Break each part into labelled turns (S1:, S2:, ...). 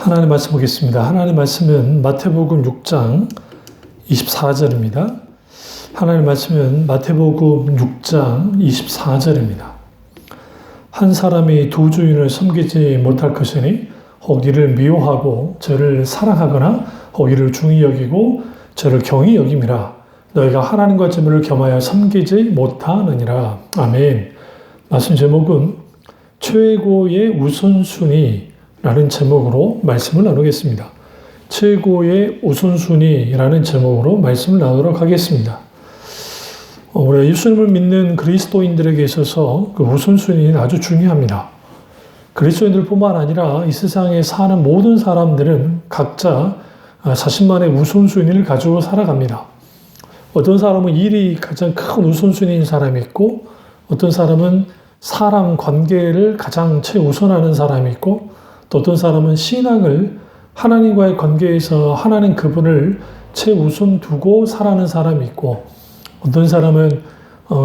S1: 하나님 말씀 보겠습니다. 하나님 말씀은 마태복음 6장 24절입니다. 하나님 말씀은 마태복음 6장 24절입니다. 한 사람이 두 주인을 섬기지 못할 것이니 혹 이를 미워하고 저를 사랑하거나 혹 이를 중히 여기고 저를 경히 여김이라. 너희가 하나님과 재물을 겸하여 섬기지 못하느니라. 아멘. 말씀 제목은 최고의 우선순위라는 제목으로 말씀을 나누겠습니다. 최고의 우선순위라는 제목으로 말씀을 나누도록 하겠습니다. 우리가 예수님을 믿는 그리스도인들에게 있어서 그 우선순위는 아주 중요합니다. 그리스도인들뿐만 아니라 이 세상에 사는 모든 사람들은 각자 자신만의 우선순위를 가지고 살아갑니다. 어떤 사람은 일이 가장 큰 우선순위인 사람이 있고, 어떤 사람은 사람 관계를 가장 최우선하는 사람이 있고, 또 어떤 사람은 신앙을 하나님과의 관계에서 하나님 그분을 최우선 두고 살아가는 사람이 있고, 어떤 사람은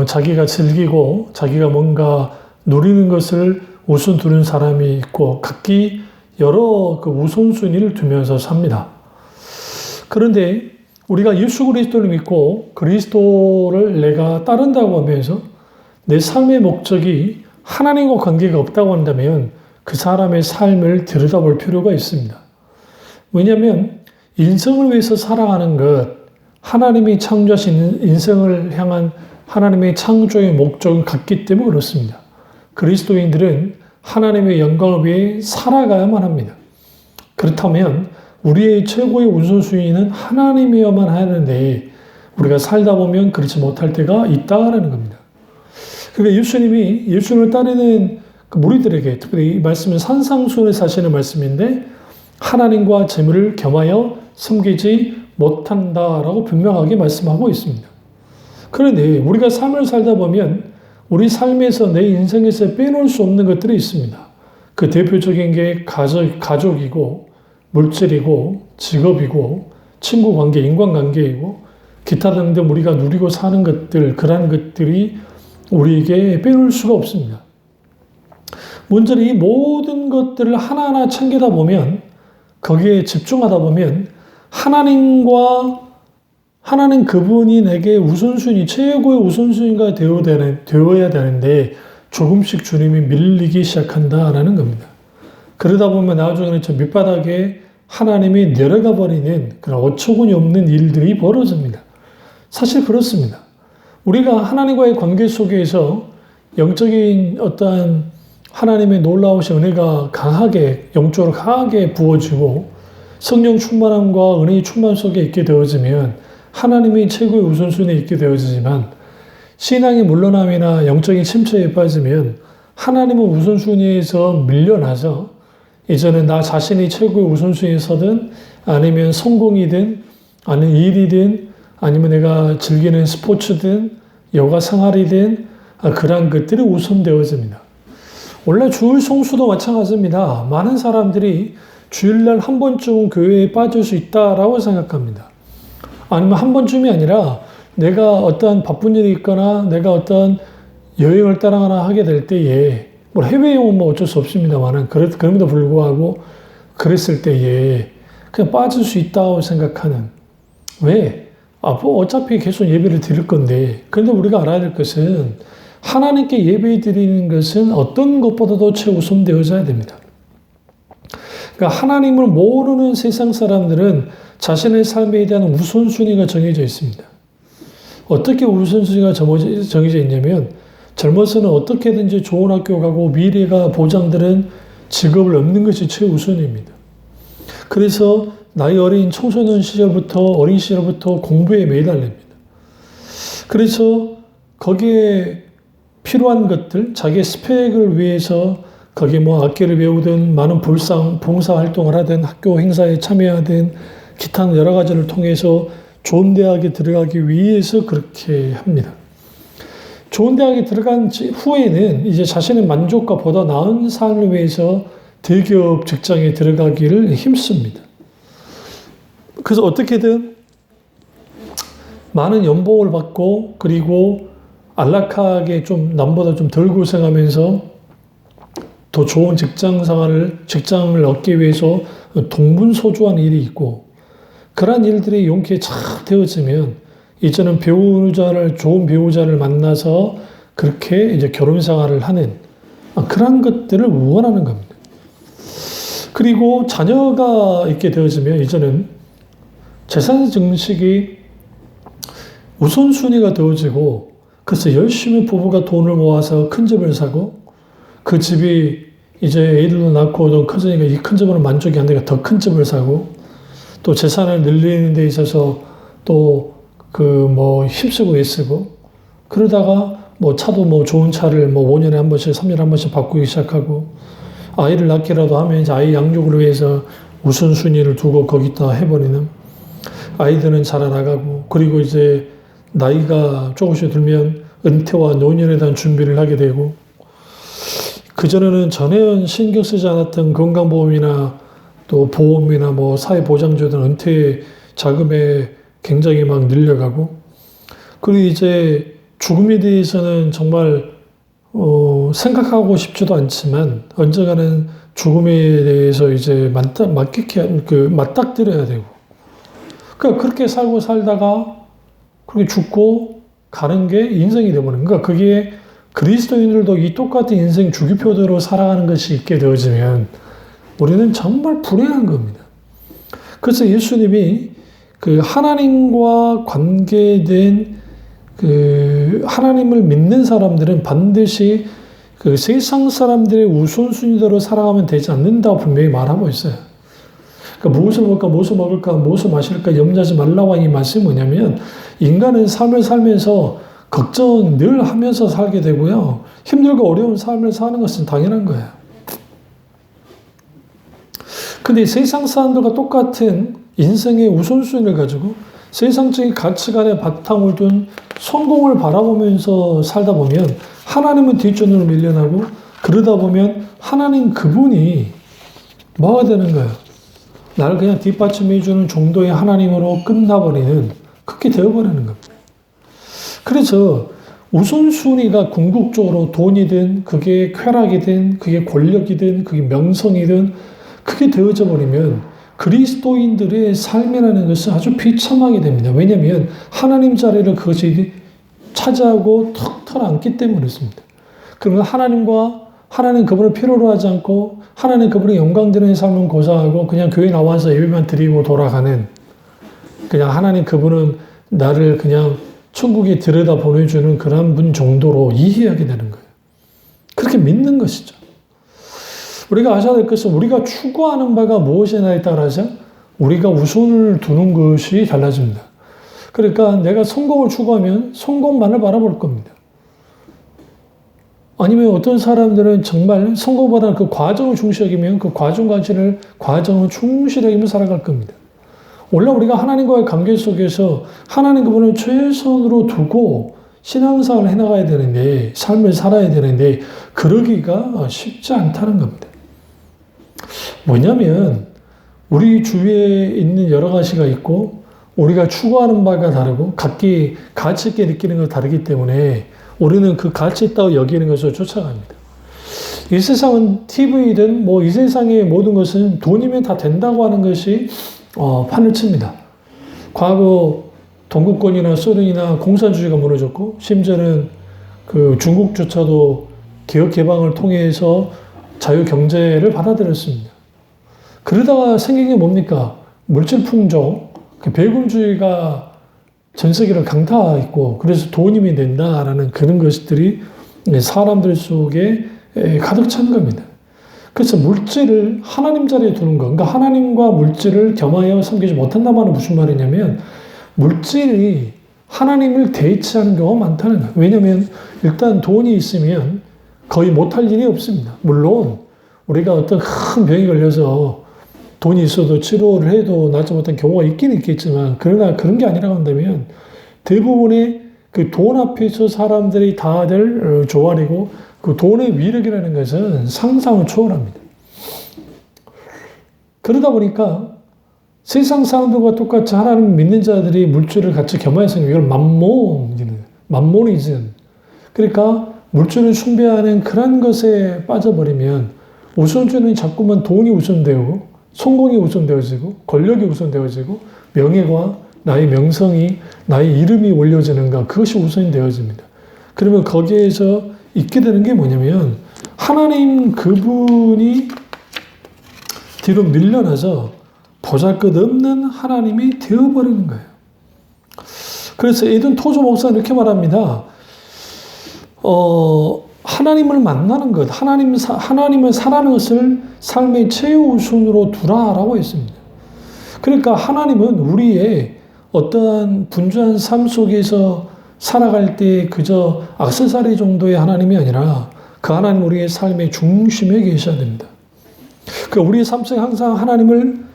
S1: 자기가 즐기고 자기가 뭔가 누리는 것을 우선 두는 사람이 있고, 각기 여러 그 우선순위를 두면서 삽니다. 그런데 우리가 예수 그리스도를 믿고 그리스도를 내가 따른다고 하면서 내 삶의 목적이 하나님과 관계가 없다고 한다면 그 사람의 삶을 들여다볼 필요가 있습니다. 왜냐하면 인생을 위해서 살아가는 것, 하나님이 창조하신 인생을 향한 하나님의 창조의 목적은 같기 때문에 그렇습니다. 그리스도인들은 하나님의 영광을 위해 살아가야만 합니다. 그렇다면 우리의 최고의 우선순위는 하나님이어야만 하는데 우리가 살다 보면 그렇지 못할 때가 있다는 겁니다. 그러니까 예수님을 따르는 그 무리들에게, 특별히 이 말씀은 산상수훈에 사시는 말씀인데, 하나님과 재물을 겸하여 섬기지 못한다라고 분명하게 말씀하고 있습니다. 그런데 우리가 삶을 살다 보면 우리 삶에서 내 인생에서 빼놓을 수 없는 것들이 있습니다. 그 대표적인 게 가족이고, 물질이고, 직업이고, 친구 관계, 인간관계이고, 기타 등등 우리가 누리고 사는 것들, 그러한 것들이 우리에게 빼놓을 수가 없습니다. 문제는 이 모든 것들을 하나하나 챙기다 보면, 거기에 집중하다 보면 하나님 그분이 내게 우선순위, 최고의 우선순위가 되어야 되는데 조금씩 주님이 밀리기 시작한다라는 겁니다. 그러다 보면 나중에는 저 밑바닥에 하나님이 내려가 버리는 그런 어처구니 없는 일들이 벌어집니다. 사실 그렇습니다. 우리가 하나님과의 관계 속에서 영적인 어떠한 하나님의 놀라우신 은혜가 강하게, 영적으로 강하게 부어지고 성령 충만함과 은혜의 충만 속에 있게 되어지면 하나님이 최고의 우선순위에 있게 되어지지만, 신앙의 물러남이나 영적인 침체에 빠지면 하나님은 우선순위에서 밀려나서 이제는 나 자신이 최고의 우선순위에 서든, 아니면 성공이든, 아니면 일이든, 아니면 내가 즐기는 스포츠든, 여가 생활이든, 그러한 것들이 우선되어집니다. 원래 주일 성수도 마찬가지입니다. 많은 사람들이 주일날 한 번쯤은 교회에 빠질 수 있다라고 생각합니다. 아니면 한 번쯤이 아니라 내가 어떤 바쁜 일이 있거나 내가 어떤 여행을 따라가나 하게 될 때에, 뭐 해외여행은 뭐 어쩔 수 없습니다만은, 그럼에도 불구하고 그랬을 때에 그냥 빠질 수 있다고 생각하는. 왜? 뭐 어차피 계속 예배를 드릴 건데. 그런데 우리가 알아야 될 것은 하나님께 예배 드리는 것은 어떤 것보다도 최우선되어져야 됩니다. 그러니까 하나님을 모르는 세상 사람들은 자신의 삶에 대한 우선순위가 정해져 있습니다. 어떻게 우선순위가 정해져 있냐면, 젊어서는 어떻게든지 좋은 학교 가고 미래가 보장되는 직업을 얻는 것이 최우선입니다. 그래서 나이 어린 청소년 시절부터, 어린 시절부터 공부에 매달립니다. 그래서 거기에 필요한 것들, 자기의 스펙을 위해서 거기에 뭐 악기를 배우든, 많은 봉사 활동을 하든, 학교 행사에 참여하든, 기타 여러 가지를 통해서 좋은 대학에 들어가기 위해서 그렇게 합니다. 좋은 대학에 들어간 후에는 이제 자신의 만족과 보다 나은 삶을 위해서 대기업 직장에 들어가기를 힘씁니다. 그래서 어떻게든 많은 연봉을 받고, 그리고 안락하게 좀 남보다 좀 덜 고생하면서 더 좋은 직장을 얻기 위해서 동분서주한 일이 있고 그러한 일들이 용기에 착 되어지면 이제는 좋은 배우자를 만나서 그렇게 이제 결혼 생활을 하는 그런 것들을 원하는 겁니다. 그리고 자녀가 있게 되어지면 이제는 재산 증식이 우선순위가 되어지고 그래서 열심히 부부가 돈을 모아서 큰 집을 사고 그 집이 이제 애들도 낳고 좀 커지니까 이 큰 집으로 만족이 안 되니까 더 큰 집을 사고 또 재산을 늘리는 데 있어서 또 힘쓰고 애쓰고 그러다가 차도 좋은 차를 5년에 한 번씩 3년에 한 번씩 바꾸기 시작하고 아이를 낳기라도 하면 이제 아이 양육을 위해서 우선순위를 두고 거기다 해버리는 아이들은 자라나가고 그리고 이제 나이가 조금씩 들면 은퇴와 노년에 대한 준비를 하게 되고 그전에는 전혀 신경 쓰지 않았던 건강보험이나 또 보험이나 사회보장제도는 은퇴 자금에 굉장히 막 늘려가고 그리고 이제 죽음에 대해서는 정말 생각하고 싶지도 않지만 언젠가는 죽음에 대해서 이제 맞닥뜨려야 되고 그러니까 그렇게 살고 살다가 그렇게 죽고 가는 게 인생이 되버리는 거야. 그게 그리스도인들도 이 똑같은 인생 주기표대로 살아가는 것이 있게 되어지면 우리는 정말 불행한 겁니다. 그래서 예수님이 그 하나님과 관계된 하나님을 믿는 사람들은 반드시 그 세상 사람들의 우선순위대로 살아가면 되지 않는다고 분명히 말하고 있어요. 그러니까 무엇을 먹을까, 무엇을 먹을까, 무엇을 마실까 염려하지 말라고 하는 이 말씀이 뭐냐면 인간은 삶을 살면서 걱정 늘 하면서 살게 되고요. 힘들고 어려운 삶을 사는 것은 당연한 거예요. 근데 세상 사람들과 똑같은 인생의 우선순위를 가지고 세상적인 가치관에 바탕을 둔 성공을 바라보면서 살다 보면 하나님은 뒷전으로 밀려나고 그러다 보면 하나님 그분이 뭐가 되는 거예요? 나를 그냥 뒷받침해주는 정도의 하나님으로 끝나버리는 그렇게 되어버리는 겁니다. 그래서 우선순위가 궁극적으로 돈이든 그게 쾌락이든 그게 권력이든 그게 명성이든 그게 되어져 버리면 그리스도인들의 삶이라는 것은 아주 비참하게 됩니다. 왜냐하면 하나님 자리를 그것이 차지하고 턱 털어앉기 때문에 그렇습니다. 그러면 하나님 그분을 필요로 하지 않고 하나님 그분의 영광 드리는 삶은 고사하고 그냥 교회 나와서 예배만 드리고 돌아가는 그냥 하나님 그분은 나를 그냥 천국에 들여다 보내주는 그런 분 정도로 이해하게 되는 거예요. 그렇게 믿는 것이죠. 우리가 아셔야 될 것은 우리가 추구하는 바가 무엇이냐에 따라서 우리가 우선을 두는 것이 달라집니다. 그러니까 내가 성공을 추구하면 성공만을 바라볼 겁니다. 아니면 어떤 사람들은 정말 성공보다는 그 과정을 중시하면 그 과정을 충실히 여기며 살아갈 겁니다. 원래 우리가 하나님과의 관계 속에서 하나님 그분을 최선으로 두고 신앙생활을 해나가야 되는데 삶을 살아야 되는데 그러기가 쉽지 않다는 겁니다. 뭐냐면 우리 주위에 있는 여러 가지가 있고 우리가 추구하는 바가 다르고 각기 가치 있게 느끼는 것 다르기 때문에 우리는 그 가치 있다고 여기는 것을 쫓아갑니다. 이 세상은 TV든 이 세상의 모든 것은 돈이면 다 된다고 하는 것이 판을 칩니다. 과거 동구권이나 소련이나 공산주의가 무너졌고 심지어는 그 중국조차도 개혁 개방을 통해서 자유 경제를 받아들였습니다. 그러다가 생긴 게 뭡니까? 물질 풍족, 배금주의가 전 세계를 강타했고 그래서 돈이면 된다라는 그런 것들이 사람들 속에 가득 찬 겁니다. 그래서 물질을 하나님 자리에 두는 거. 그러니까 하나님과 물질을 겸하여 섬기지 못한다는 말은 무슨 말이냐면 물질이 하나님을 대체하는 경우가 많다는 거예요. 왜냐하면 일단 돈이 있으면 거의 못할 일이 없습니다. 물론 우리가 어떤 큰 병이 걸려서 돈이 있어도 치료를 해도 낫지 못한 경우가 있긴 있겠지만 그러나 그런 게 아니라고 한다면 대부분의 그 돈 앞에서 사람들이 다들 조아리고 그 돈의 위력이라는 것은 상상을 초월합니다. 그러다 보니까 세상 사람들과 똑같이 하나님 믿는 자들이 물질을 같이 겸하여서 이걸 만모니즘. 그러니까 물질을 숭배하는 그런 것에 빠져버리면 우선순위는 자꾸만 돈이 우선되고 성공이 우선되어지고 권력이 우선되어지고 명예와 나의 명성이 나의 이름이 올려지는가 그것이 우선이 되어집니다. 그러면 거기에서 있게 되는 게 뭐냐면 하나님 그분이 뒤로 밀려나서 보잘것없는 하나님이 되어버리는 거예요. 그래서 에든 토조 목사는 이렇게 말합니다. 하나님을 만나는 것, 하나님을 사랑하는 것을 삶의 최우선으로 두라라고 했습니다. 그러니까 하나님은 우리의 어떠한 분주한 삶 속에서 살아갈 때 그저 액세서리 정도의 하나님이 아니라 그 하나님 우리의 삶의 중심에 계셔야 됩니다. 그러니까 우리의 삶 속에 항상 하나님을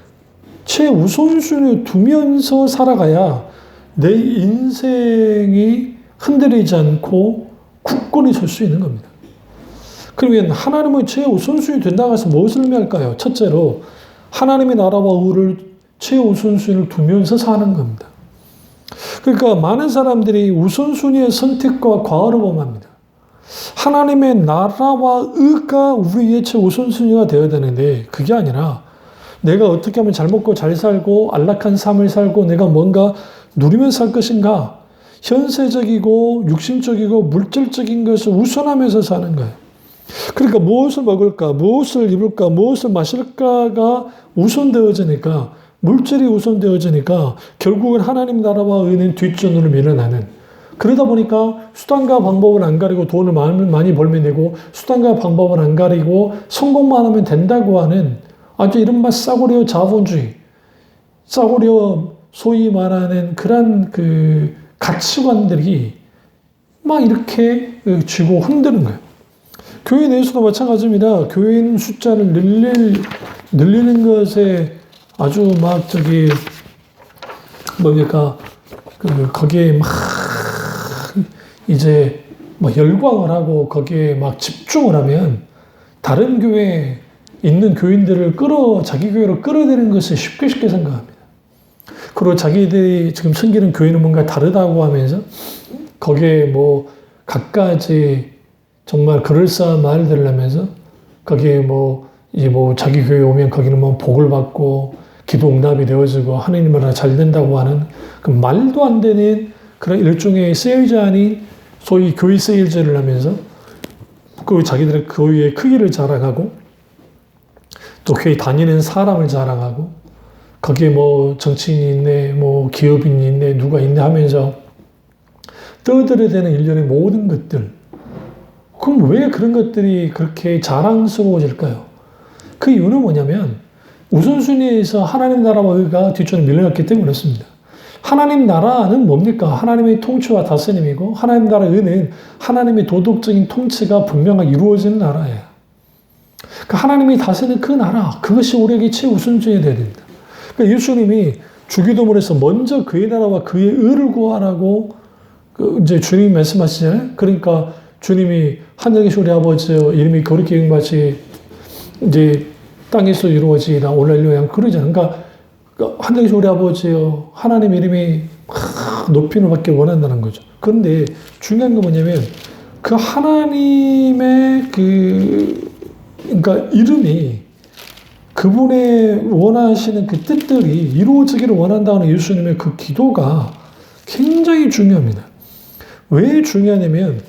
S1: 최우선순위에 두면서 살아가야 내 인생이 흔들리지 않고 굳건히 설 수 있는 겁니다. 그러면 하나님의 최우선순위 된다고 해서 무엇을 의미할까요? 첫째로 하나님의 나라와 의를 최우선순위를 두면서 사는 겁니다. 그러니까 많은 사람들이 우선순위의 선택과 과오를 범합니다. 하나님의 나라와 의가 우리의 최우선순위가 되어야 되는데 그게 아니라 내가 어떻게 하면 잘 먹고 잘 살고 안락한 삶을 살고 내가 뭔가 누리면서 살 것인가 현세적이고 육신적이고 물질적인 것을 우선하면서 사는 거예요. 그러니까 무엇을 먹을까 무엇을 입을까 무엇을 마실까가 우선되어지니까 물질이 우선되어지니까 결국은 하나님 나라와 의는 뒷전으로 밀어나는 그러다 보니까 수단과 방법을 안 가리고 돈을 많이 벌면 되고 수단과 방법을 안 가리고 성공만 하면 된다고 하는 아주 이른바 싸구려 자본주의 싸구려 소위 말하는 그런 그 가치관들이 막 이렇게 쥐고 흔드는 거예요. 교회 내에서도 마찬가지입니다. 교인 숫자를 늘리는 것에 아주 막 거기에 막 이제 뭐 열광을 하고 거기에 막 집중을 하면 다른 교회에 있는 교인들을 자기 교회로 끌어들이는 것을 쉽게 생각합니다. 그리고 자기들이 지금 섬기는 교회는 뭔가 다르다고 하면서 거기에 뭐 갖가지 정말 그럴싸한 말들을 하면서 거기에 이제 자기 교회에 오면 거기는 뭐 복을 받고 기도 응답이 되어지고 하나님 나라 잘 된다고 하는 그 말도 안 되는 그런 일종의 세일즈 아닌 소위 교회 세일즈를 하면서 그 자기들의 교회의 크기를 자랑하고 또 교회 다니는 사람을 자랑하고 거기에 뭐 정치인이 있네, 뭐 기업인이 있네, 누가 있네 하면서 떠들어대는 일련의 모든 것들. 그럼 왜 그런 것들이 그렇게 자랑스러워질까요? 그 이유는 뭐냐면 우선순위에서 하나님 나라와 의가 뒷전에 밀려났기 때문에 그렇습니다. 하나님 나라는 뭡니까? 하나님의 통치와 다스림이고 하나님 나라의 의는 하나님의 도덕적인 통치가 분명하게 이루어지는 나라예요. 그러니까 하나님이 다스리는 그 나라, 그것이 우리에게 최우선순위가 되어야 됩니다. 그러니까 예수님이 주기도문에서 먼저 그의 나라와 그의 의를 구하라고 이제 주님이 말씀하시잖아요. 그러니까 주님이 하늘에 계신 우리 아버지여 이름이 거룩히 여김받지 이제 땅에서 이루어지라 오늘날로 그러잖아요. 그러니까 하늘에 계신 우리 아버지여 하나님 이름이 높임을 받길 원한다는 거죠. 그런데 중요한 건 뭐냐면 그 하나님의 그러니까 이름이 그분의 원하시는 그 뜻들이 이루어지기를 원한다는 예수님의 그 기도가 굉장히 중요합니다. 왜 중요하냐면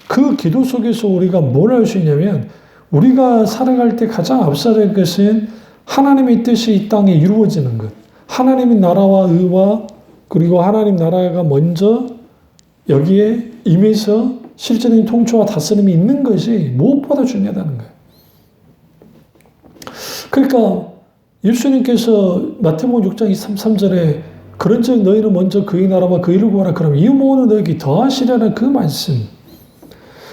S1: 그 기도 속에서 우리가 뭘 할 수 있냐면 우리가 살아갈 때 가장 앞서야 될 것은 하나님의 뜻이 이 땅에 이루어지는 것. 하나님의 나라와 의와 그리고 하나님 나라가 먼저 여기에 임해서 실제적인 통치와 다스림이 있는 것이 무엇보다 중요하다는 거예요. 그러니까 예수님께서 마태복음 6장 23절에 그런즉 너희는 먼저 그의 나라와 그의 일을 구하라 그러면 이 모든 너희에게 더하시라는 그 말씀.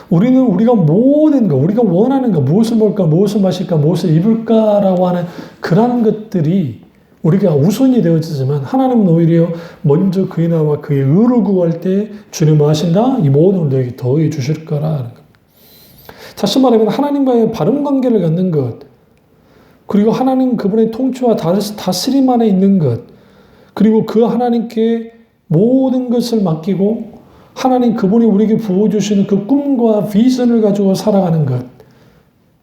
S1: 우리는 우리가 모든 것, 우리가 원하는 것, 무엇을 먹을까, 무엇을 마실까, 무엇을 입을까라고 하는 그러한 것들이 우리가 우선이 되어지지만 하나님은 오히려 먼저 그의 나라와 그의 의를 구할 때 주님은 하신다? 이 모든 걸 너에게 더해 주실 거라는 겁니다. 다시 말하면 하나님과의 바른 관계를 갖는 것, 그리고 하나님 그분의 통치와 다스림 안에 있는 것, 그리고 그 하나님께 모든 것을 맡기고 하나님 그분이 우리에게 부어주시는 그 꿈과 비전을 가지고 살아가는 것,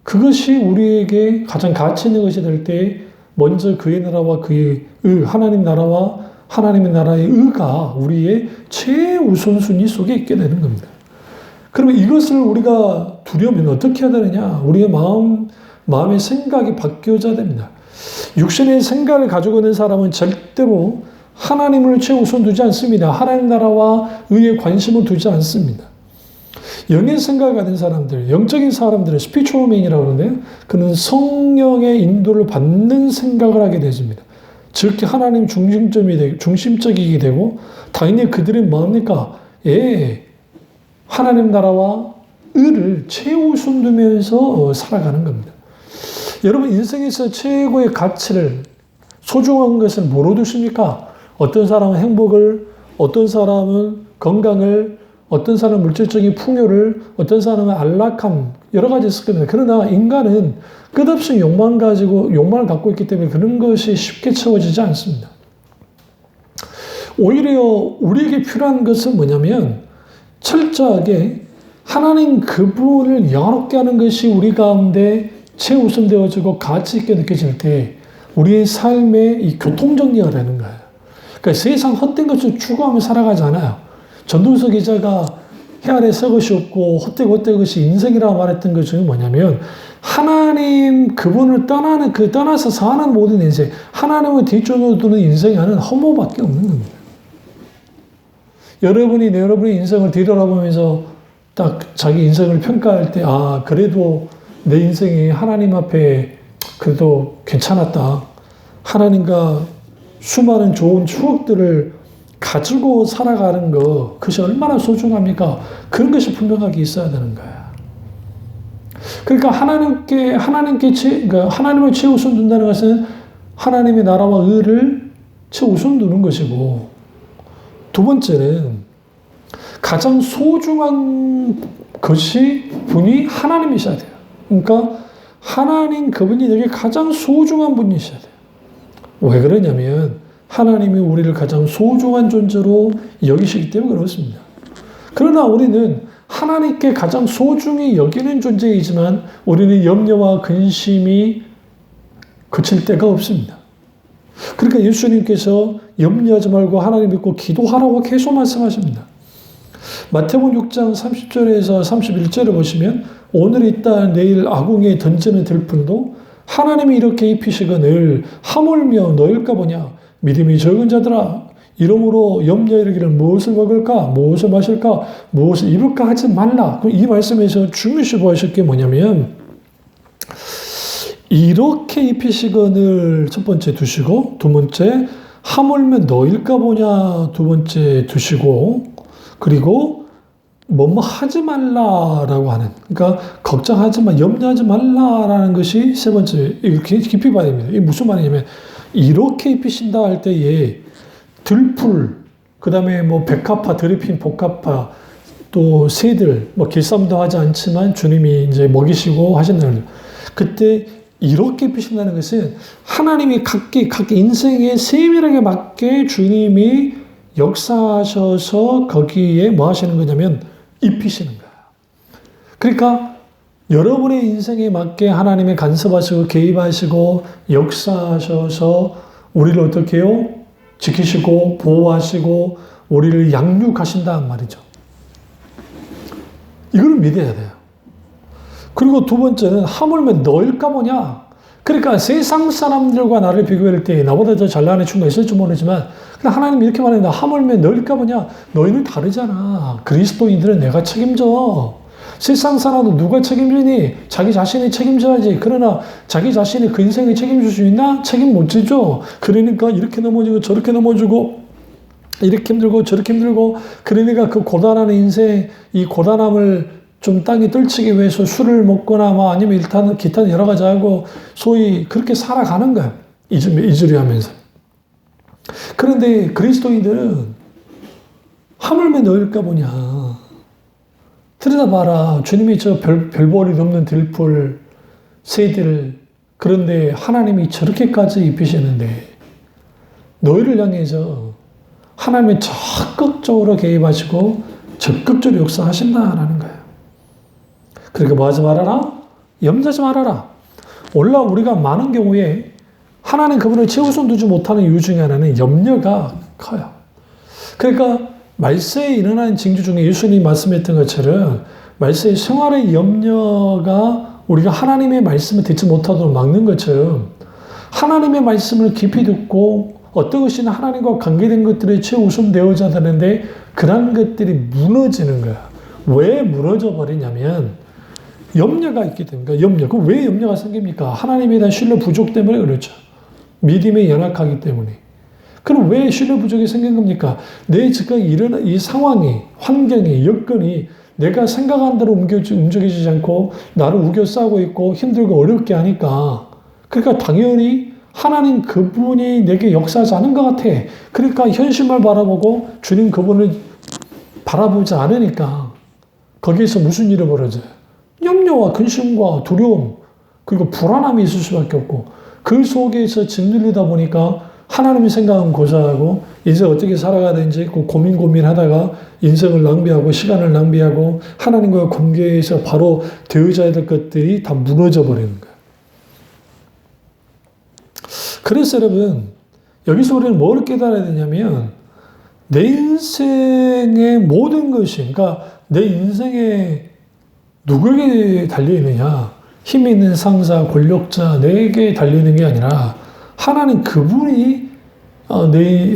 S1: 그것이 우리에게 가장 가치 있는 것이 될 때 먼저 그의 나라와 그의 하나님 나라와 하나님의 나라의 의가 우리의 최우선순위 속에 있게 되는 겁니다. 그러면 이것을 우리가 두려면 어떻게 해야 되느냐? 우리의 마음의 생각이 바뀌어져야 됩니다. 육신의 생각을 가지고 있는 사람은 절대로 하나님을 최우선 두지 않습니다. 하나님 나라와 의에 관심을 두지 않습니다. 영의 생각을 가진 사람들, 영적인 사람들은 스피리추얼 맨이라고 하는데요. 그는 성령의 인도를 받는 생각을 하게 되십니다. 즉 하나님 중심적이게 되고 당연히 그들의 뭡니까? 하나님 나라와 의를 최우선 두면서 살아가는 겁니다. 여러분 인생에서 최고의 가치를 소중한 것을 뭐로 두십니까? 어떤 사람은 행복을, 어떤 사람은 건강을, 어떤 사람은 물질적인 풍요를, 어떤 사람은 안락함, 여러 가지 있을 겁니다. 그러나 인간은 끝없이 욕망을 갖고 있기 때문에 그런 것이 쉽게 채워지지 않습니다. 오히려 우리에게 필요한 것은 뭐냐면 철저하게 하나님 그분을 영화롭게 하는 것이 우리 가운데 최우선되어지고 가치 있게 느껴질 때 우리의 삶의 이 교통정리가 되는 거예요. 그러니까 세상 헛된 것을 추구하며 살아가지 않아요. 전도서 기자가 해 아래 새 것이 없고 헛되고 것이 인생이라고 말했던 것 중에 뭐냐면 하나님 그분을 떠나서 사는 모든 인생, 하나님을 뒷전으로 두는 인생이 하는 허무밖에 없는 겁니다. 여러분의 인생을 뒤돌아보면서 딱 자기 인생을 평가할 때, 그래도 내 인생이 하나님 앞에 그래도 괜찮았다. 하나님과 수많은 좋은 추억들을 가지고 살아가는 거, 그것이 얼마나 소중합니까? 그런 것이 분명하게 있어야 되는 거야. 그러니까 하나님을 최우선 둔다는 것은 하나님의 나라와 의를 최우선 두는 것이고, 두 번째는 가장 소중한 것이 분이 하나님이셔야 돼요. 그러니까 하나님 그분이 내게 가장 소중한 분이셔야 돼요. 왜 그러냐면 하나님이 우리를 가장 소중한 존재로 여기시기 때문에 그렇습니다. 그러나 우리는 하나님께 가장 소중히 여기는 존재이지만 우리는 염려와 근심이 그칠 데가 없습니다. 그러니까 예수님께서 염려하지 말고 하나님 믿고 기도하라고 계속 말씀하십니다. 마태복음 6장 30절에서 31절을 보시면 오늘 있다 내일 아궁이에 던지는 들풀도 하나님이 이렇게 입히시거늘 하물며 너일까 보냐. 믿음이 적은 자들아 이러므로 염려 이르기를 무엇을 먹을까 무엇을 마실까 무엇을 입을까 하지 말라. 이 말씀에서 중요시 보실 게 뭐냐면 이렇게 입히시거늘 첫 번째 두시고 두 번째 하물며 너일까 보냐 두 번째 두시고 그리고 뭐뭐 하지 말라라고 하는 그러니까 걱정하지 마 염려하지 말라라는 것이 세 번째 이렇게 깊이 봐야 됩니다. 이게 무슨 말이냐면 이렇게 입히신다 할 때에 들풀 그 다음에 뭐 백합화 드리핀 복합화 또 새들 뭐 길쌈도 하지 않지만 주님이 이제 먹이시고 하신다는 그때 이렇게 입히신다는 것은 하나님이 각기 인생에 세밀하게 맞게 주님이 역사하셔서 거기에 뭐 하시는 거냐면 입히시는 거예요. 그러니까 여러분의 인생에 맞게 하나님이 간섭하시고 개입하시고 역사하셔서 우리를 어떻게 해요? 지키시고 보호하시고 우리를 양육하신다는 말이죠. 이걸 믿어야 돼요. 그리고 두 번째는 하물며 너일까 보냐. 그러니까 세상 사람들과 나를 비교할 때 나보다 더 잘나는 친구가 있을지 모르지만 하나님이 이렇게 말합니다. 하물며 너일까 보냐. 너희는 다르잖아. 그리스도인들은 내가 책임져. 세상 사람은 누가 책임지니? 자기 자신이 책임져야지. 그러나 자기 자신이 그 인생을 책임질 수 있나? 책임 못 지죠. 그러니까 이렇게 넘어지고 저렇게 넘어지고 이렇게 힘들고 저렇게 힘들고 그러니까 그 고단한 인생 이 고단함을 좀 땅에 떨치기 위해서 술을 먹거나 뭐 아니면 기타 여러 가지 하고 소위 그렇게 살아가는 거야. 이주리 하면서. 그런데 그리스도인들은 하물며 너일까 보냐. 들여다봐라. 주님이 저 별볼이 넘는 들풀, 새들 그런데 하나님이 저렇게까지 입히시는데 너희를 향해서 하나님이 적극적으로 개입하시고 적극적으로 역사하신다라는 거예요. 그러니까 뭐 하지 말아라? 염려하지 말아라. 원래 우리가 많은 경우에 하나님 그분을 최우선 두지 못하는 이유 중에 하나는 염려가 커요. 그러니까 말세에 일어나는 징조 중에 예수님이 말씀했던 것처럼 말세의 생활의 염려가 우리가 하나님의 말씀을 듣지 못하도록 막는 것처럼 하나님의 말씀을 깊이 듣고 어떤 것이나 하나님과 관계된 것들이 최우선 되어야 되는데 그런 것들이 무너지는 거야. 왜 무너져 버리냐면 염려가 있기 때문에. 염려. 그럼 왜 염려가 생깁니까? 하나님에 대한 신뢰 부족 때문에 그렇죠. 믿음이 연약하기 때문에. 그럼 왜 신뢰 부족이 생긴 겁니까? 내 지금 일어난 이 상황이, 환경이, 여건이 내가 생각한 대로 움직이지 않고 나를 우겨싸고 있고 힘들고 어렵게 하니까 그러니까 당연히 하나님 그분이 내게 역사하지 않은 것 같아. 그러니까 현실만 바라보고 주님 그분을 바라보지 않으니까 거기에서 무슨 일이 벌어져요? 염려와 근심과 두려움 그리고 불안함이 있을 수밖에 없고 그 속에서 짓눌리다 보니까 하나님의 생각은 고사하고 이제 어떻게 살아가야 되는지 고민하다가 인생을 낭비하고 시간을 낭비하고 하나님과 관계에서 바로 되어져야 될 것들이 다 무너져 버리는 거예요. 그래서 여러분 여기서 우리는 뭘 깨달아야 되냐면 내 인생의 모든 것이 그러니까 내 인생에 누구에게 달려있느냐 힘 있는 상사, 권력자 내게 달려있는 게 아니라 하나님 그분이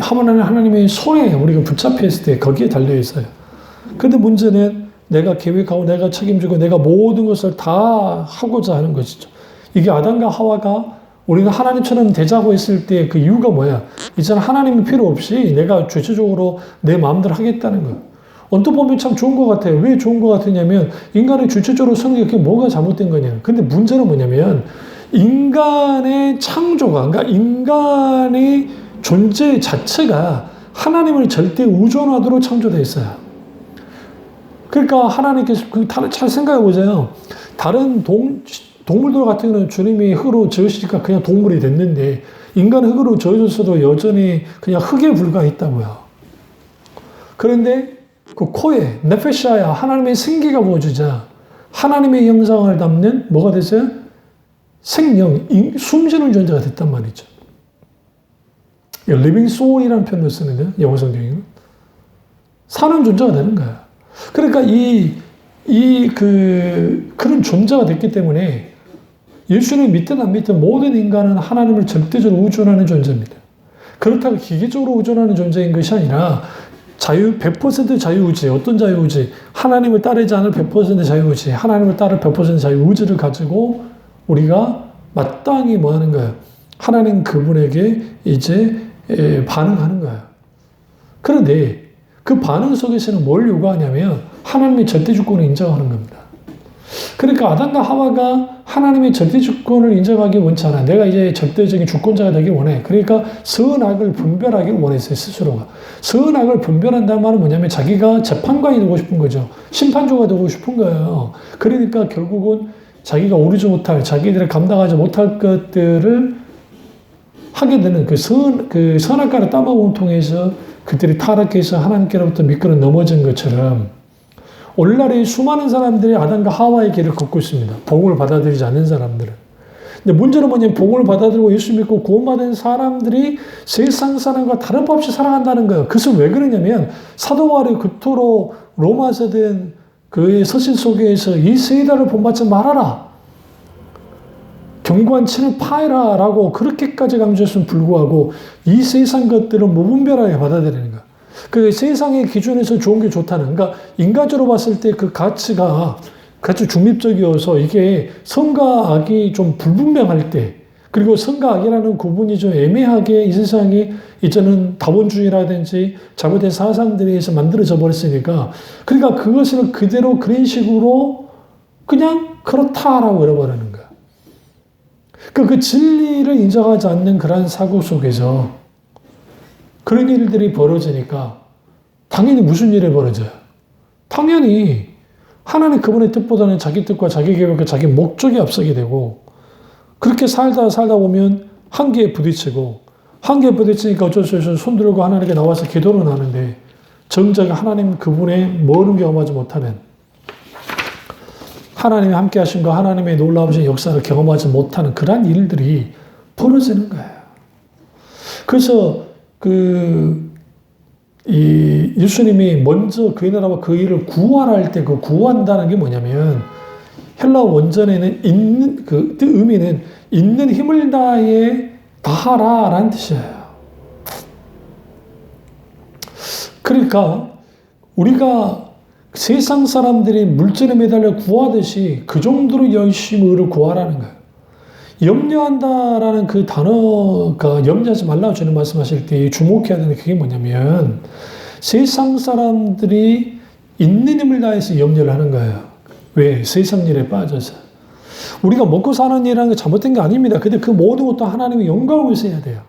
S1: 하나님의 손에 우리가 붙잡혀 있을 때 거기에 달려있어요. 그런데 문제는 내가 계획하고 내가 책임지고 내가 모든 것을 다 하고자 하는 것이죠. 이게 아담과 하와가 우리가 하나님처럼 되자고 했을 때 그 이유가 뭐야? 이제는 하나님이 필요 없이 내가 주체적으로 내 마음대로 하겠다는 거예요. 언뜻 보면 참 좋은 것 같아요. 왜 좋은 것 같으냐면 인간이 주체적으로 서는 게 그게 뭐가 잘못된 거냐. 근데 문제는 뭐냐면 인간의 창조가 그러니까 인간의 존재 자체가 하나님을 절대 의존하도록 창조되어 있어요. 그러니까 하나님께서 잘 생각해 보세요. 다른 동물들 같은 경우는 주님이 흙으로 지으시니까 그냥 동물이 됐는데 인간은 흙으로 지어졌어도 여전히 그냥 흙에 불과했다고요. 그런데 그 코에 네페샤야 하나님의 생기가 부어주자 하나님의 형상을 담는 뭐가 됐어요? 생명, 숨쉬는 존재가 됐단 말이죠. living soul이라는 표현을 쓰는데요. 영어 성경에는. 사는 존재가 되는 거예요. 그러니까 그런 존재가 됐기 때문에 예수를 믿든 안 믿든 모든 인간은 하나님을 절대적으로 의존하는 존재입니다. 그렇다고 기계적으로 의존하는 존재인 것이 아니라 100% 자유의지, 어떤 자유의지? 하나님을 따르지 않을 100% 자유의지, 하나님을 따를 100% 자유의지를 가지고 우리가 마땅히 뭐 하는 거예요? 하나님 그분에게 이제 반응하는 거예요. 그런데 그 반응 속에서는 뭘 요구하냐면 하나님의 절대 주권을 인정하는 겁니다. 그러니까 아담과 하와가 하나님의 절대 주권을 인정하기 원치 않아. 내가 이제 절대적인 주권자가 되기 원해. 그러니까 선악을 분별하기를 원했어요, 스스로가. 선악을 분별한다는 말은 뭐냐면 자기가 재판관이 되고 싶은 거죠. 심판주가 되고 싶은 거예요. 그러니까 결국은 자기가 오르지 못할, 자기들이 감당하지 못할 것들을 하게 되는 그 선악과를 따먹음을 통해서 그들이 타락해서 하나님께로부터 미끄러 넘어진 것처럼 오늘날의 수많은 사람들이 아담과 하와의 길을 걷고 있습니다. 복음을 받아들이지 않는 사람들은. 근데 문제는 뭐냐면 복음을 받아들이고 예수 믿고 구원받은 사람들이 세상 사람과 다른 법 없이 살아간다는 거예요. 그것은 왜 그러냐면 사도 바울이 그토록 로마서 된 그의 서신 속에서 이 세대를 본받지 말아라. 견고한 친을 파해라 라고 그렇게까지 강조했음에 불구하고 이 세상 것들을 무분별하게 받아들이는 거야. 그 세상의 기준에서 좋은 게 좋다는, 그러니까 인간적으로 봤을 때 그 가치가 중립적이어서 이게 선과 악이 좀 불분명할 때, 그리고 선과 악이라는 구분이 좀 애매하게 이 세상이 이제는 다원주의라든지 잘못된 사상들에 의해서 만들어져 버렸으니까, 그러니까 그것을 그대로 그런 식으로 그냥 그렇다라고 잃어버리는 거야. 그 진리를 인정하지 않는 그러한 사고 속에서 그런 일들이 벌어지니까 당연히 무슨 일이 벌어져요? 당연히 하나님 그분의 뜻보다는 자기 뜻과 자기 계획과 자기 목적이 앞서게 되고 그렇게 살다 보면 한계에 부딪히고 한계에 부딪히니까 어쩔 수 없이 손 들고 하나님께 나와서 기도를 하는데 정작 하나님 그분의 모든 경험하지 못하는 하나님의 함께 하심과 하나님의 놀라우신 역사를 경험하지 못하는 그러한 일들이 벌어지는 거예요. 그래서 이 예수님이 먼저 그의 나라와 그 일을 구하라 때 그 구한다는 게 뭐냐면 헬라 원전에는 있는 그 의미는 있는 힘을 다하라라는 뜻이에요. 그러니까 우리가 세상 사람들이 물질에 매달려 구하듯이 그 정도로 열심히 의를 구하라는 거예요. 염려한다라는 그 단어가 염려하지 말라고 주님 말씀하실 때 주목해야 되는 그게 뭐냐면 세상 사람들이 있는 힘을 다해서 염려를 하는 거예요. 왜? 세상 일에 빠져서. 우리가 먹고 사는 일이라는 게 잘못된 게 아닙니다. 근데 그 모든 것도 하나님의 영광을 위해서 해야 돼요.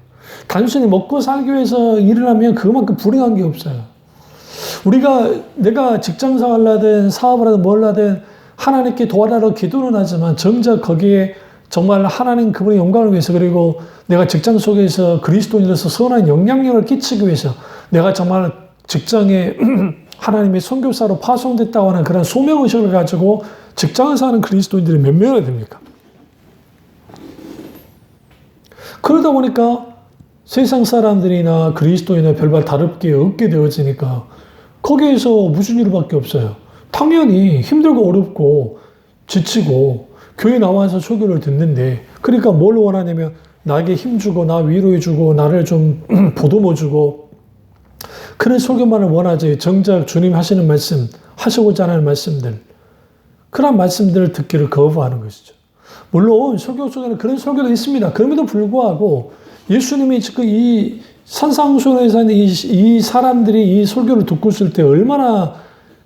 S1: 단순히 먹고 살기 위해서 일을 하면 그만큼 불행한 게 없어요. 내가 직장 생활을 하든 사업을 하든 뭘 하든 하나님께 도와달라고 기도는 하지만 정작 거기에 정말 하나님 그분의 영광을 위해서 그리고 내가 직장 속에서 그리스도인으로서 선한 영향력을 끼치기 위해서 내가 정말 직장에 하나님의 선교사로 파송됐다고 하는 그런 소명의식을 가지고 직장에서 하는 그리스도인들이 몇 명이나 됩니까? 그러다 보니까 세상 사람들이나 그리스도인이나 별반 다르게 얻게 되어지니까 거기에서 무슨 일밖에 없어요. 당연히 힘들고 어렵고 지치고 교회 나와서 설교를 듣는데 그러니까 뭘 원하냐면 나에게 힘주고 나 위로해주고 나를 좀 보듬어주고 그런 설교만을 원하지 정작 주님 하시는 말씀 하시고자 하는 말씀들 그런 말씀들을 듣기를 거부하는 것이죠. 물론 설교 속에는 그런 설교도 있습니다. 그럼에도 불구하고 예수님이 지금 이 산상수훈에서 있는 이 사람들이 이 설교를 듣고 있을 때 얼마나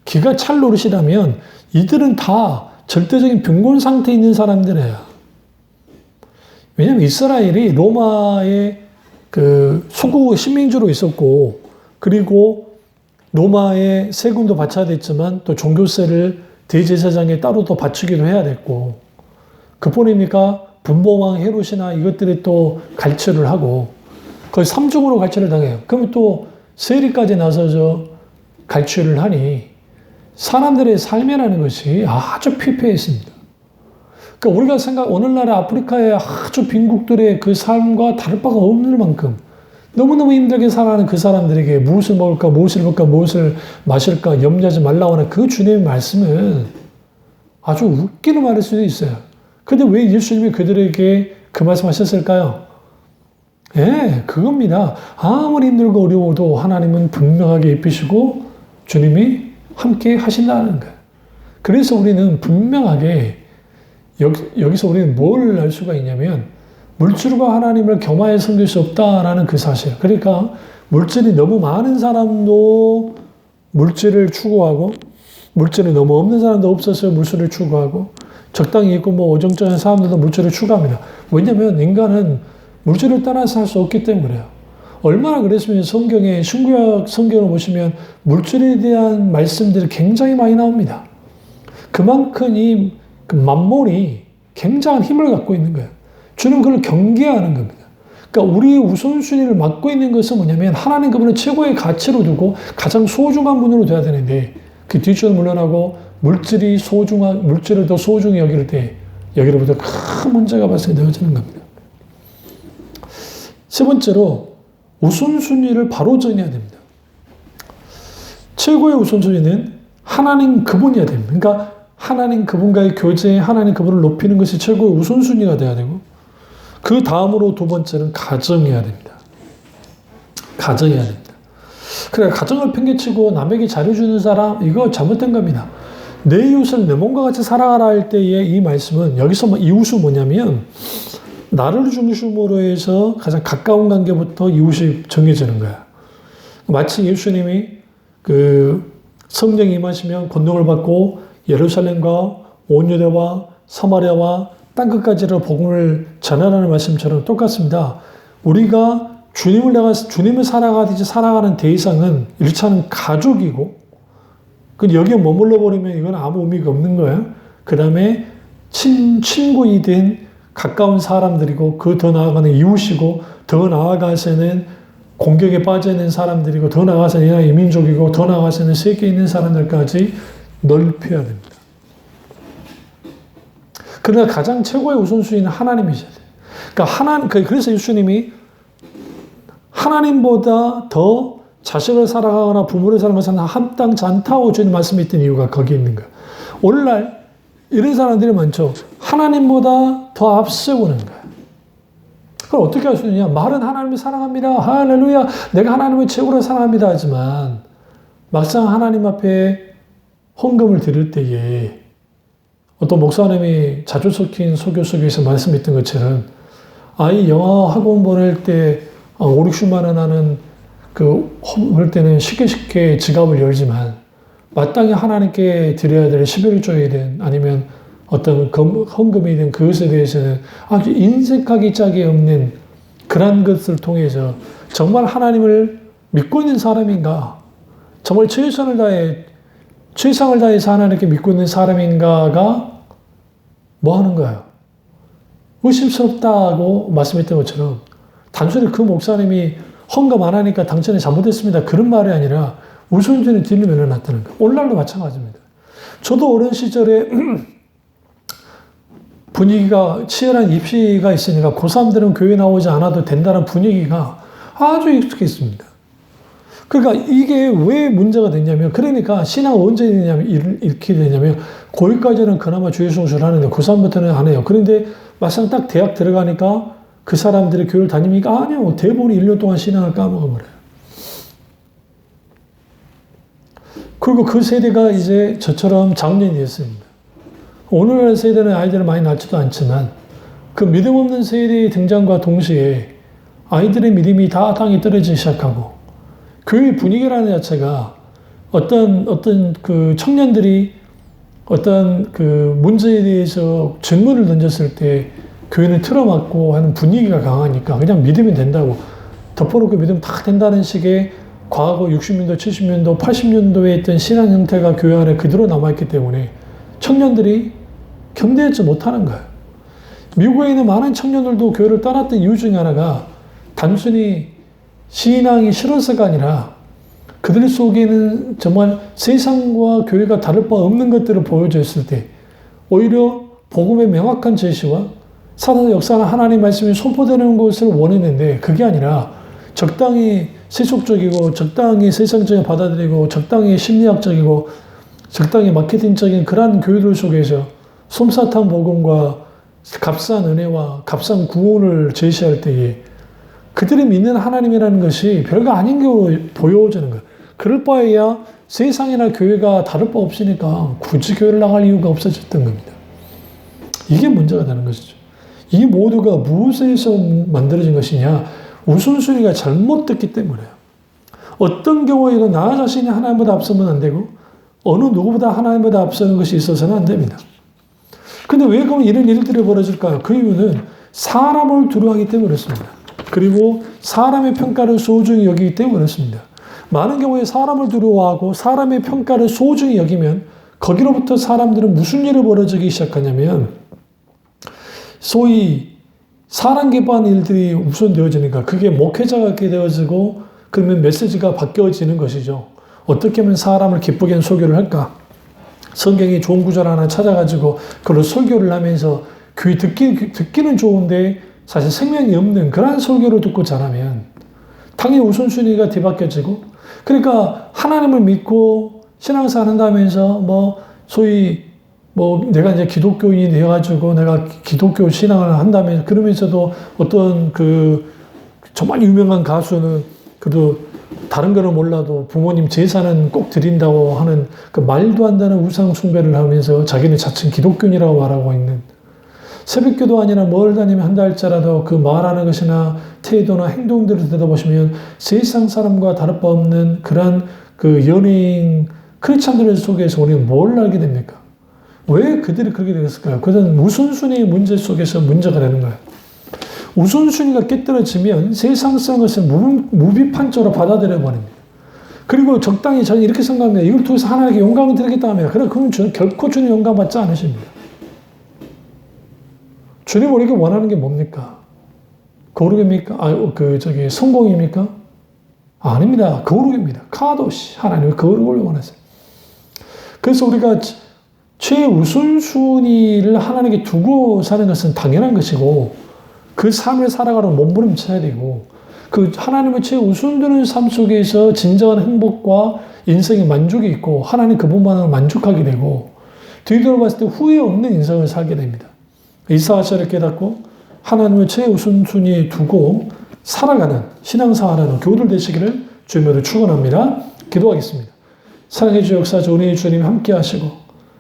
S1: 기가 찰 노릇이라면 이들은 다 절대적인 빈곤 상태에 있는 사람들이에요. 왜냐하면 이스라엘이 로마의 그 소국 식민지로 있었고 그리고 로마의 세금도 바쳐야 됐지만 또 종교세를 대제사장에 따로 또 바치기도 해야 됐고 그뿐이니까 분봉왕 헤롯이나 이것들이 또 갈취를 하고 거의 3중으로 갈취를 당해요. 그러면 또 세리까지 나서서 갈취를 하니 사람들의 삶이라는 것이 아주 피폐했습니다. 그러니까 우리가 오늘날의 아프리카의 아주 빈국들의 그 삶과 다를 바가 없는 만큼 너무너무 힘들게 살아가는 그 사람들에게 무엇을 먹을까, 무엇을 입을까, 무엇을 마실까 염려하지 말라고 하는 그 주님의 말씀은 아주 웃기는 말일 수도 있어요. 근데 왜 예수님이 그들에게 그 말씀 하셨을까요? 예, 그겁니다. 아무리 힘들고 어려워도 하나님은 분명하게 입히시고 주님이 함께 하신다는 거예요. 그래서 우리는 분명하게 여기서 우리는 뭘 알 수가 있냐면 물질과 하나님을 겸하여 섬길 수 없다라는 그 사실. 그러니까 물질이 너무 많은 사람도 물질을 추구하고 물질이 너무 없는 사람도 없어서 물질을 추구하고 적당히 있고 뭐 어정쩡한 사람들도 물질을 추구합니다. 왜냐하면 인간은 물질을 따라서 살 수 없기 때문에 그래요. 얼마나 그랬으면 성경에 신구약 성경을 보시면 물질에 대한 말씀들이 굉장히 많이 나옵니다. 그만큼 이 만몬이 굉장한 힘을 갖고 있는 거예요. 주는 그걸 경계하는 겁니다. 그러니까 우리의 우선순위를 맡고 있는 것은 뭐냐면 하나님 그분을 최고의 가치로 두고 가장 소중한 분으로 돼야 되는데 그 뒤쪽은 물러나고 물질을 더 소중히 여길 때 여기로부터 큰 문제가 발생되어지는 겁니다. 세 번째로 우선순위를 바로 정해야 됩니다. 최고의 우선순위는 하나님 그분이어야 됩니다. 그러니까 하나님 그분과의 교제, 하나님 그분을 높이는 것이 최고의 우선순위가 돼야 되고 그 다음으로 두 번째는 가정해야 됩니다. 가정해야 됩니다. 그래 가정을 팽개치고 남에게 잘해주는 사람 이거 잘못된 겁니다. 내 이웃을 내 몸과 같이 사랑하라 할 때의 이 말씀은 여기서 이웃은 뭐냐면 나를 중심으로 해서 가장 가까운 관계부터 이웃이 정해지는 거야. 마치 예수님이 그 성령이 임하시면 권능을 받고 예루살렘과 온 유대와 사마리아와 땅끝까지로 복음을 전하라는 말씀처럼 똑같습니다. 우리가 주님을 사랑하듯이 사랑하는 대상은 1차는 가족이고 여기에 머물러 버리면 이건 아무 의미가 없는 거예요. 그 다음에 친구이든 가까운 사람들이고 그 더 나아가는 이웃이고 더 나아가서는 공격에 빠져 있는 사람들이고 더 나아가서는 이민족이고 더 나아가서는 세계에 있는 사람들까지 넓혀야 됩니다. 그러나 가장 최고의 우선순위는 하나님이셔야 돼요. 그러니까 그래서 예수님이 하나님보다 더 자식을 사랑하거나 부모를 사랑하는 것은 합당치 않다고 주님 말씀했던 이유가 거기에 있는 거예요. 오늘날 이런 사람들이 많죠. 하나님보다 더 앞세우는 거예요. 그걸 어떻게 할 수 있느냐? 말은 하나님을 사랑합니다. 할렐루야. 내가 하나님을 최고로 사랑합니다. 하지만 막상 하나님 앞에 헌금을 드릴 때에 어떤 목사님이 자주 섞인 설교 속에서 말씀했던 것처럼 아이 영어 학원 보낼 때 5, 60만 원 하는 그럴 때는 쉽게 지갑을 열지만 마땅히 하나님께 드려야 될 11조이든 아니면 어떤 헌금이든 그것에 대해서는 아주 인색하기 짝이 없는 그런 것을 통해서 정말 하나님을 믿고 있는 사람인가, 정말 최선을 다해서 하나님께 믿고 있는 사람인가가 뭐 하는 거예요? 의심스럽다고 말씀했던 것처럼 단순히 그 목사님이 헌금 안 하니까 당신이 잘못했습니다. 그런 말이 아니라 우선순위 딜로 밀어놨다는 거예요. 오늘날도 마찬가지입니다. 저도 어린 시절에 분위기가 치열한 입시가 있으니까 고3들은 교회 나오지 않아도 된다는 분위기가 아주 익숙했습니다. 그러니까 이게 왜 문제가 됐냐면, 그러니까 신앙 언제 이렇게 되냐면, 고1까지는 그나마 주일 성수를 하는데 고3부터는 안 해요. 그런데 막상 딱 대학 들어가니까 그 사람들이 교회를 다니니까 아니요. 대부분 1년 동안 신앙을 까먹어버려요. 그리고 그 세대가 이제 저처럼 장년이 됐습니다. 오늘날 세대는 아이들을 많이 낳지도 않지만 그 믿음 없는 세대의 등장과 동시에 아이들의 믿음이 다 땅에 떨어지기 시작하고 교회 분위기라는 자체가 어떤 그 청년들이 어떤 그 문제에 대해서 질문을 던졌을 때 교회는 틀어막고 하는 분위기가 강하니까 그냥 믿으면 된다고 덮어놓고 믿으면 다 된다는 식의 과거 60년도, 70년도, 80년도에 했던 신앙 형태가 교회 안에 그대로 남아있기 때문에 청년들이 견뎌내지 못하는 거예요. 미국에 있는 많은 청년들도 교회를 떠났던 이유 중에 하나가 단순히 신앙이 싫어서가 아니라 그들 속에는 정말 세상과 교회가 다를 바 없는 것들을 보여줬을 때 오히려 복음의 명확한 제시와 살아서 역사하는 하나님 말씀이 선포되는 것을 원했는데 그게 아니라 적당히 세속적이고 적당히 세상적인 받아들이고 적당히 심리학적이고 적당히 마케팅적인 그러한 교회들 속에서 솜사탕 복음과 값싼 은혜와 값싼 구원을 제시할 때에 그들이 믿는 하나님이라는 것이 별거 아닌 게 보여지는 거예요. 그럴 바에야 세상이나 교회가 다를 바 없으니까 굳이 교회를 나갈 이유가 없어졌던 겁니다. 이게 문제가 되는 것이죠. 이 모두가 무엇에서 만들어진 것이냐? 우선순위가 잘못됐기 때문에요. 어떤 경우에도 나 자신이 하나님보다 앞서면 안 되고 어느 누구보다 하나님보다 앞서는 것이 있어서는 안 됩니다. 근데 왜 그럼 이런 일들이 벌어질까요? 그 이유는 사람을 두려워하기 때문에 그렇습니다. 그리고 사람의 평가를 소중히 여기기 때문에 그렇습니다. 많은 경우에 사람을 두려워하고 사람의 평가를 소중히 여기면 거기로부터 사람들은 무슨 일이 벌어지기 시작하냐면 소위 사람 기반 일들이 우선되어지니까 그게 목회자가 갖게 되어지고 그러면 메시지가 바뀌어지는 것이죠. 어떻게 하면 사람을 기쁘게 하는 설교를 할까? 성경에 좋은 구절 하나 찾아가지고 그걸 설교를 하면서 귀 듣기는 좋은데 사실 생명이 없는 그러한 설교를 듣고 자라면 당연히 우선순위가 뒤바뀌어지고 그러니까 하나님을 믿고 신앙생활 한다면서 소위 내가 이제 기독교인이 되어가지고 내가 기독교 신앙을 한다면서 그러면서도 어떤 정말 유명한 가수는 그래도 다른 거는 몰라도 부모님 제사는 꼭 드린다고 하는 그 말도 안 되는 우상 숭배를 하면서 자기는 자칭 기독교인이라고 말하고 있는 새벽기도 아니라 뭘 다니면 한다 할지라도 그 말하는 것이나 태도나 행동들을 들여다보시면 세상 사람과 다를 바 없는 그러한 그 연예인 크리스찬들 속에서 우리는 뭘 알게 됩니까? 왜 그들이 그렇게 되었을까요? 그것은 우선순위의 문제 속에서 문제가 되는 거예요. 우선순위가 깨떨어지면 세상성 것을 무비판적으로 받아들여 버립니다. 그리고 적당히 저는 이렇게 생각합니다. 이걸 통해서 하나님께 영광을 드리겠다 하면 그럼 결코 주님 영광 받지 않으십니다. 주님 우리에게 원하는 게 뭡니까? 거룩입니까? 성공입니까? 아닙니다. 거룩입니다. 카도시 하나님의 거룩을 원하세요. 그래서 우리가 최우선순위를 하나님께 두고 사는 것은 당연한 것이고 그 삶을 살아가려면 몸부림쳐야 되고 그 하나님의 최우선되는 삶 속에서 진정한 행복과 인생의 만족이 있고 하나님 그분만으로 만족하게 되고 뒤돌아봤을 때 후회 없는 인생을 살게 됩니다. 이 사실을 깨닫고 하나님의 최우선순위에 두고 살아가는 신앙생활하는 교우들 되시기를 주님으로 축원합니다. 기도하겠습니다. 사랑의 주 역사주 은혜의 주님 함께 하시고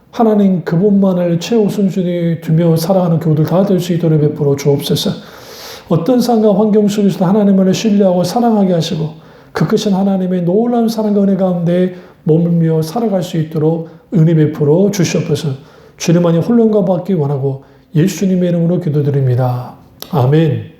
S1: 하나님 그분만을 최우선순위에 두며 살아가는 교우들 다 될 수 있도록 베풀어 주옵소서. 어떤 상황과 환경 속에서도 하나님을 신뢰하고 사랑하게 하시고 그 크신 하나님의 놀라운 사랑과 은혜 가운데 머물며 살아갈 수 있도록 은혜 베풀어 주시옵소서. 주님만이 혼론과 받기 원하고 예수님의 이름으로 기도드립니다. 아멘.